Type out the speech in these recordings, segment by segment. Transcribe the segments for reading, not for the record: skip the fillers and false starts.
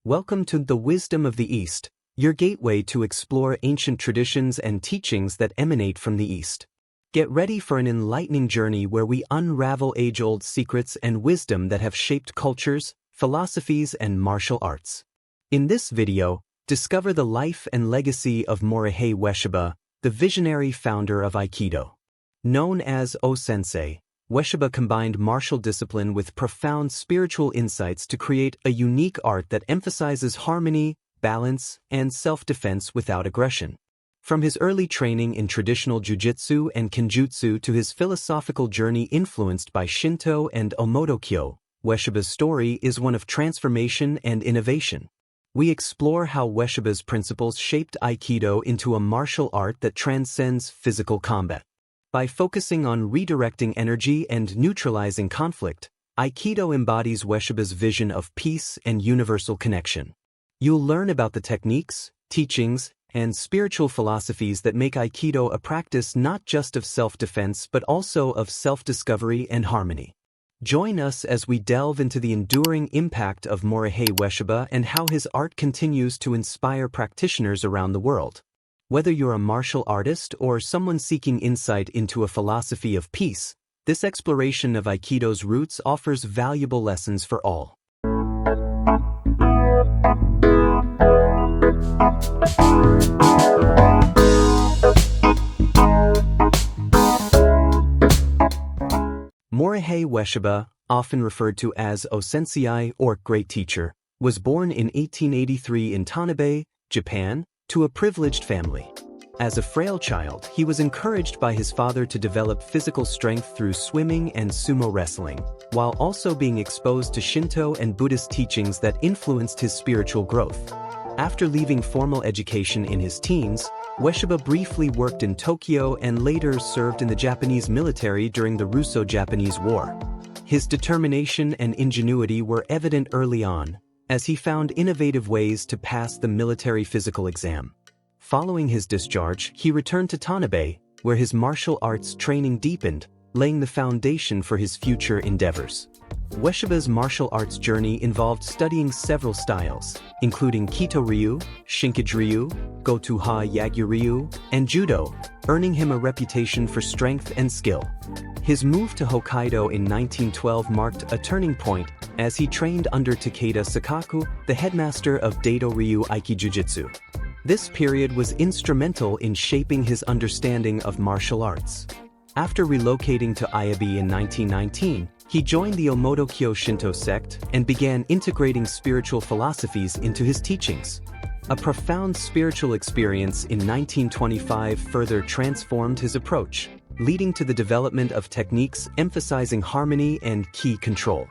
Welcome to The Wisdom of the East, your gateway to explore ancient traditions and teachings that emanate from the East. Get ready for an enlightening journey where we unravel age-old secrets and wisdom that have shaped cultures, philosophies, and martial arts. In this video, discover the life and legacy of Morihei Ueshiba, the visionary founder of Aikido. Known as O-Sensei, Ueshiba combined martial discipline with profound spiritual insights to create a unique art that emphasizes harmony, balance, and self-defense without aggression. From his early training in traditional jujitsu and kenjutsu to his philosophical journey influenced by Shinto and Omoto, Ueshiba's story is one of transformation and innovation. We explore how Ueshiba's principles shaped Aikido into a martial art that transcends physical combat. By focusing on redirecting energy and neutralizing conflict, Aikido embodies Ueshiba's vision of peace and universal connection. You'll learn about the techniques, teachings, and spiritual philosophies that make Aikido a practice not just of self-defense but also of self-discovery and harmony. Join us as we delve into the enduring impact of Morihei Ueshiba and how his art continues to inspire practitioners around the world. Whether you're a martial artist or someone seeking insight into a philosophy of peace, this exploration of Aikido's roots offers valuable lessons for all. Morihei Ueshiba, often referred to as O-Sensei or Great Teacher, was born in 1883 in Tanabe, Japan, to a privileged family. As a frail child, he was encouraged by his father to develop physical strength through swimming and sumo wrestling, while also being exposed to Shinto and Buddhist teachings that influenced his spiritual growth. After leaving formal education in his teens, Ueshiba briefly worked in Tokyo and later served in the Japanese military during the Russo-Japanese War. His determination and ingenuity were evident early on, as he found innovative ways to pass the military physical exam. Following his discharge, he returned to Tanabe, where his martial arts training deepened, laying the foundation for his future endeavors. Ueshiba's martial arts journey involved studying several styles, including Kito-ryu, Shinkage-ryu, Goto-ha Yagyu-ryu, and Judo, earning him a reputation for strength and skill. His move to Hokkaido in 1912 marked a turning point as he trained under Takeda Sakaku, the headmaster of Daido-ryu Aikijujutsu. This period was instrumental in shaping his understanding of martial arts. After relocating to Ayabe in 1919, he joined the Omoto Shinto sect and began integrating spiritual philosophies into his teachings. A profound spiritual experience in 1925 further transformed his approach, leading to the development of techniques emphasizing harmony and ki control.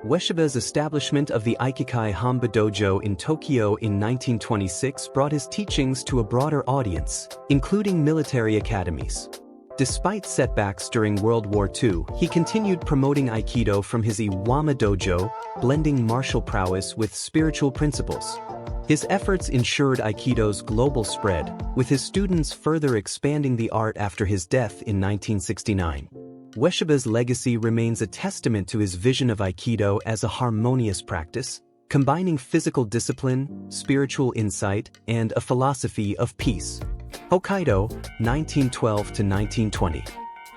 Ueshiba's establishment of the Aikikai Hamba Dojo in Tokyo in 1926 brought his teachings to a broader audience, including military academies. Despite setbacks during World War II, he continued promoting Aikido from his Iwama dojo, blending martial prowess with spiritual principles. His efforts ensured Aikido's global spread, with his students further expanding the art after his death in 1969. Ueshiba's legacy remains a testament to his vision of Aikido as a harmonious practice, combining physical discipline, spiritual insight, and a philosophy of peace. Hokkaido, 1912 to 1920.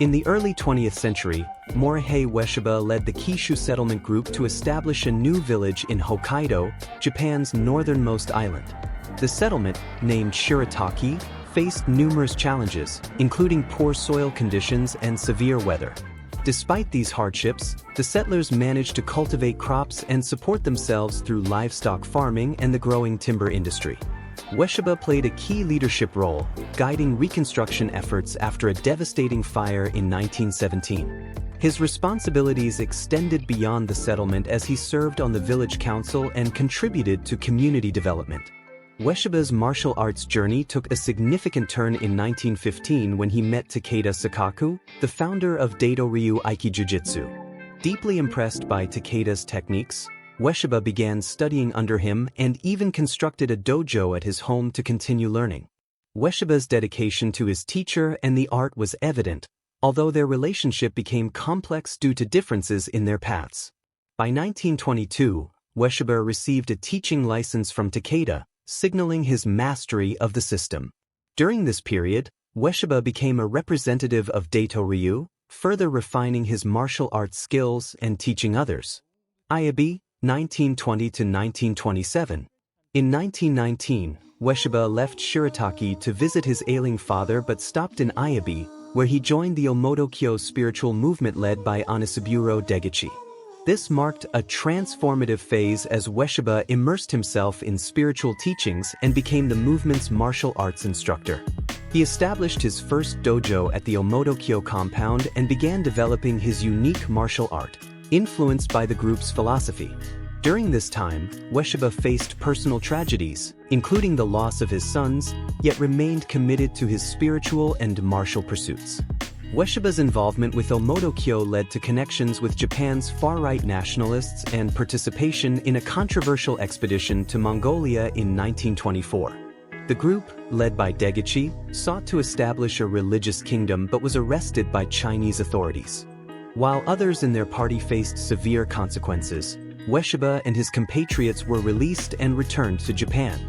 In the early 20th century, Morihei Ueshiba led the Kishu settlement group to establish a new village in Hokkaido, Japan's northernmost island. The settlement, named Shirataki, faced numerous challenges, including poor soil conditions and severe weather. Despite these hardships, the settlers managed to cultivate crops and support themselves through livestock farming and the growing timber industry. Ueshiba played a key leadership role, guiding reconstruction efforts after a devastating fire in 1917. His responsibilities extended beyond the settlement as he served on the village council and contributed to community development. Ueshiba's martial arts journey took a significant turn in 1915 when he met Takeda Sakaku, the founder of Daido-ryu Aikijujutsu. Deeply impressed by Takeda's techniques, Ueshiba began studying under him and even constructed a dojo at his home to continue learning. Ueshiba's dedication to his teacher and the art was evident, although their relationship became complex due to differences in their paths. By 1922, Ueshiba received a teaching license from Takeda, signaling his mastery of the system. During this period, Ueshiba became a representative of Daito Ryu, further refining his martial arts skills and teaching others. Ayabe, 1920–1927. In 1919, Ueshiba left Shirataki to visit his ailing father but stopped in Ayabe, where he joined the Omoto spiritual movement led by Anisaburo Degichi. This marked a transformative phase as Ueshiba immersed himself in spiritual teachings and became the movement's martial arts instructor. He established his first dojo at the Omoto compound and began developing his unique martial art, influenced by the group's philosophy. During this time, Ueshiba faced personal tragedies, including the loss of his sons, yet remained committed to his spiritual and martial pursuits. Ueshiba's involvement with Omoto led to connections with Japan's far-right nationalists and participation in a controversial expedition to Mongolia in 1924. The group, led by Degichi, sought to establish a religious kingdom but was arrested by Chinese authorities. While others in their party faced severe consequences, Ueshiba and his compatriots were released and returned to Japan.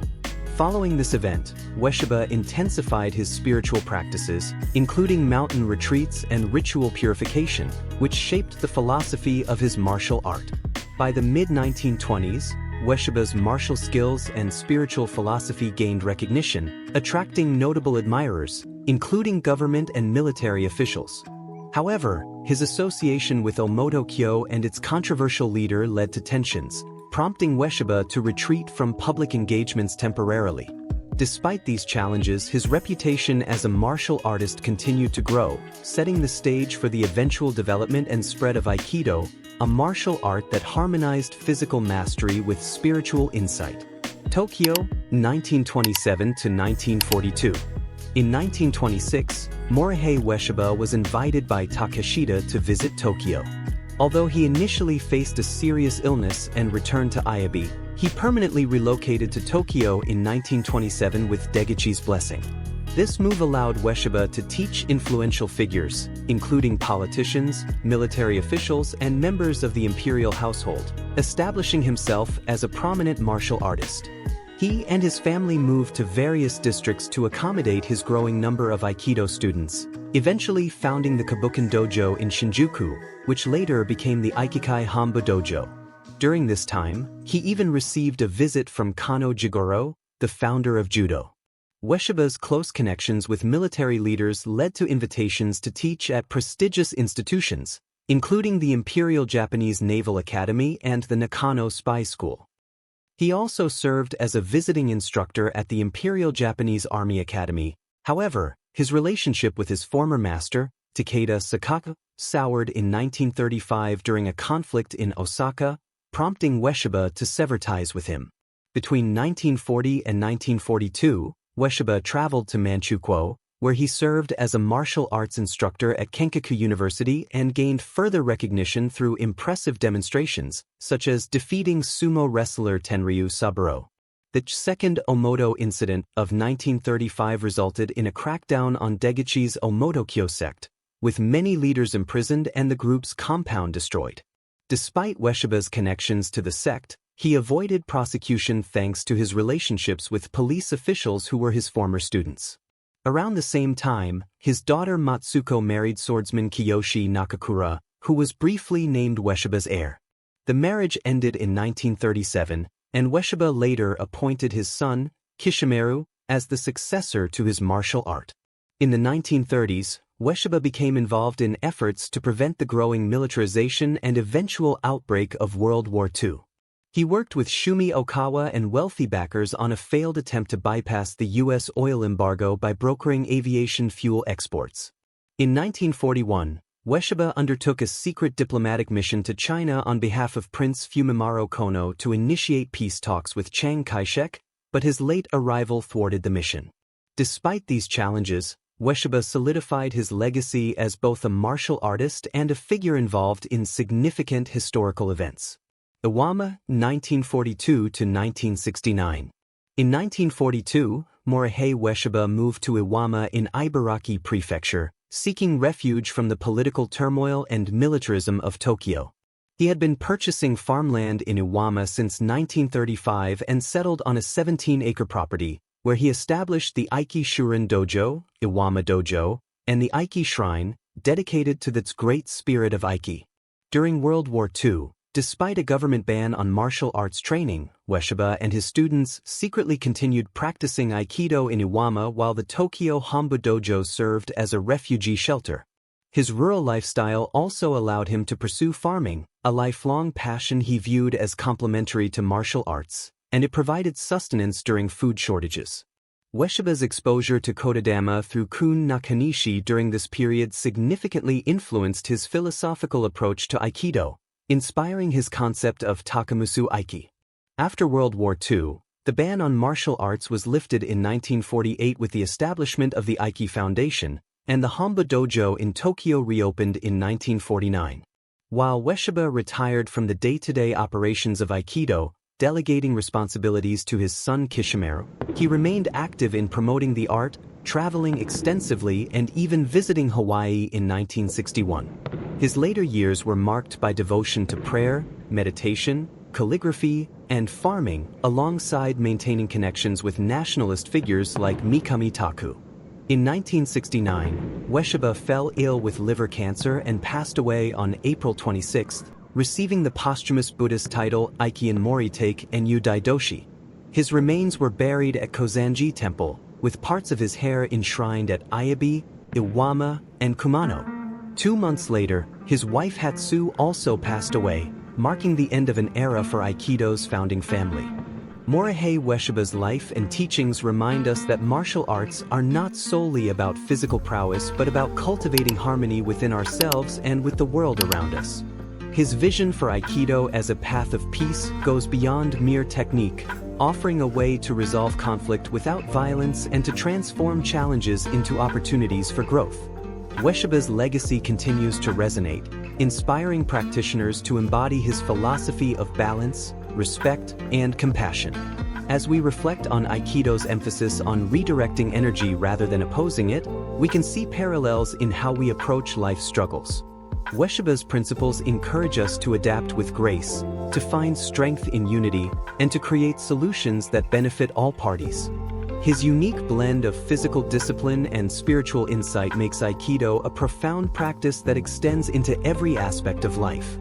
Following this event, Ueshiba intensified his spiritual practices, including mountain retreats and ritual purification, which shaped the philosophy of his martial art. By the mid-1920s, Ueshiba's martial skills and spiritual philosophy gained recognition, attracting notable admirers, including government and military officials. However, his association with Omoto and its controversial leader led to tensions, prompting Ueshiba to retreat from public engagements temporarily. Despite these challenges, his reputation as a martial artist continued to grow, setting the stage for the eventual development and spread of Aikido, a martial art that harmonized physical mastery with spiritual insight. Tokyo, 1927–1942. In 1926, Morihei Ueshiba was invited by Takeshita to visit Tokyo. Although he initially faced a serious illness and returned to Ayabe, he permanently relocated to Tokyo in 1927 with Degichi's blessing. This move allowed Ueshiba to teach influential figures, including politicians, military officials, and members of the imperial household, establishing himself as a prominent martial artist. He and his family moved to various districts to accommodate his growing number of Aikido students, eventually founding the Kabukin Dojo in Shinjuku, which later became the Aikikai Hanbu Dojo. During this time, he even received a visit from Kano Jigoro, the founder of Judo. Ueshiba's close connections with military leaders led to invitations to teach at prestigious institutions, including the Imperial Japanese Naval Academy and the Nakano Spy School. He also served as a visiting instructor at the Imperial Japanese Army Academy. However, his relationship with his former master, Takeda Sakaka, soured in 1935 during a conflict in Osaka, prompting Ueshiba to sever ties with him. Between 1940 and 1942, Ueshiba traveled to Manchukuo, where he served as a martial arts instructor at Kenkaku University and gained further recognition through impressive demonstrations, such as defeating sumo wrestler Tenryu Saburo. The second Omoto incident of 1935 resulted in a crackdown on Degichi's Omoto sect, with many leaders imprisoned and the group's compound destroyed. Despite Ueshiba's connections to the sect, he avoided prosecution thanks to his relationships with police officials who were his former students. Around the same time, his daughter Matsuko married swordsman Kiyoshi Nakakura, who was briefly named Ueshiba's heir. The marriage ended in 1937, and Ueshiba later appointed his son, Kishimeru, as the successor to his martial art. In the 1930s, Ueshiba became involved in efforts to prevent the growing militarization and eventual outbreak of World War II. He worked with Shumi Okawa and wealthy backers on a failed attempt to bypass the U.S. oil embargo by brokering aviation fuel exports. In 1941, Ueshiba undertook a secret diplomatic mission to China on behalf of Prince Fumimaro Kono to initiate peace talks with Chiang Kai-shek, but his late arrival thwarted the mission. Despite these challenges, Ueshiba solidified his legacy as both a martial artist and a figure involved in significant historical events. Iwama, 1942–1969. In 1942, Morihei Ueshiba moved to Iwama in Ibaraki Prefecture, seeking refuge from the political turmoil and militarism of Tokyo. He had been purchasing farmland in Iwama since 1935 and settled on a 17-acre property, where he established the Aiki Shurin Dojo, Iwama Dojo, and the Aiki Shrine, dedicated to the great spirit of Aiki. During World War II, despite a government ban on martial arts training, Ueshiba and his students secretly continued practicing Aikido in Iwama while the Tokyo Hombu Dojo served as a refugee shelter. His rural lifestyle also allowed him to pursue farming, a lifelong passion he viewed as complementary to martial arts, and it provided sustenance during food shortages. Ueshiba's exposure to Kodadama through Kun Nakanishi during this period significantly influenced his philosophical approach to Aikido, inspiring his concept of Takamusu Aiki. After World War II, the ban on martial arts was lifted in 1948 with the establishment of the Aiki Foundation, and the Hombu Dojo in Tokyo reopened in 1949. While Ueshiba retired from the day-to-day operations of Aikido, delegating responsibilities to his son Kishimaru, he remained active in promoting the art, traveling extensively and even visiting Hawaii in 1961. His later years were marked by devotion to prayer, meditation, calligraphy, and farming, alongside maintaining connections with nationalist figures like Mikami Taku. In 1969, Ueshiba fell ill with liver cancer and passed away on April 26, receiving the posthumous Buddhist title Aikian Moritake Enyu Daidoshi. His remains were buried at Kozanji Temple, with parts of his hair enshrined at Ayabe, Iwama, and Kumano. 2 months later, his wife Hatsu also passed away, marking the end of an era for Aikido's founding family. Morihei Ueshiba's life and teachings remind us that martial arts are not solely about physical prowess but about cultivating harmony within ourselves and with the world around us. His vision for Aikido as a path of peace goes beyond mere technique, offering a way to resolve conflict without violence and to transform challenges into opportunities for growth. Ueshiba's legacy continues to resonate, inspiring practitioners to embody his philosophy of balance, respect, and compassion. As we reflect on Aikido's emphasis on redirecting energy rather than opposing it, we can see parallels in how we approach life's struggles. Ueshiba's principles encourage us to adapt with grace, to find strength in unity, and to create solutions that benefit all parties. His unique blend of physical discipline and spiritual insight makes Aikido a profound practice that extends into every aspect of life.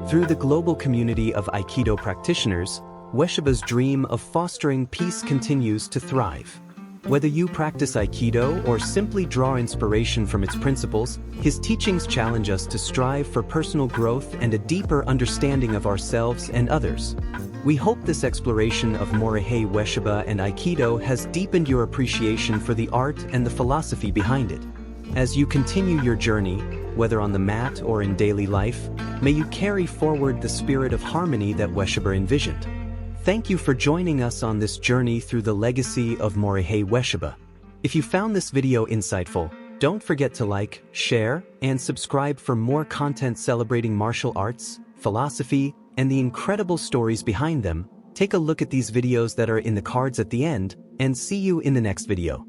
Through the global community of Aikido practitioners, Ueshiba's dream of fostering peace continues to thrive. Whether you practice Aikido or simply draw inspiration from its principles, his teachings challenge us to strive for personal growth and a deeper understanding of ourselves and others. We hope this exploration of Morihei Ueshiba and Aikido has deepened your appreciation for the art and the philosophy behind it. As you continue your journey, whether on the mat or in daily life, may you carry forward the spirit of harmony that Ueshiba envisioned. Thank you for joining us on this journey through the legacy of Morihei Ueshiba. If you found this video insightful, don't forget to like, share, and subscribe for more content celebrating martial arts, philosophy, and the incredible stories behind them. Take a look at these videos that are in the cards at the end, and see you in the next video.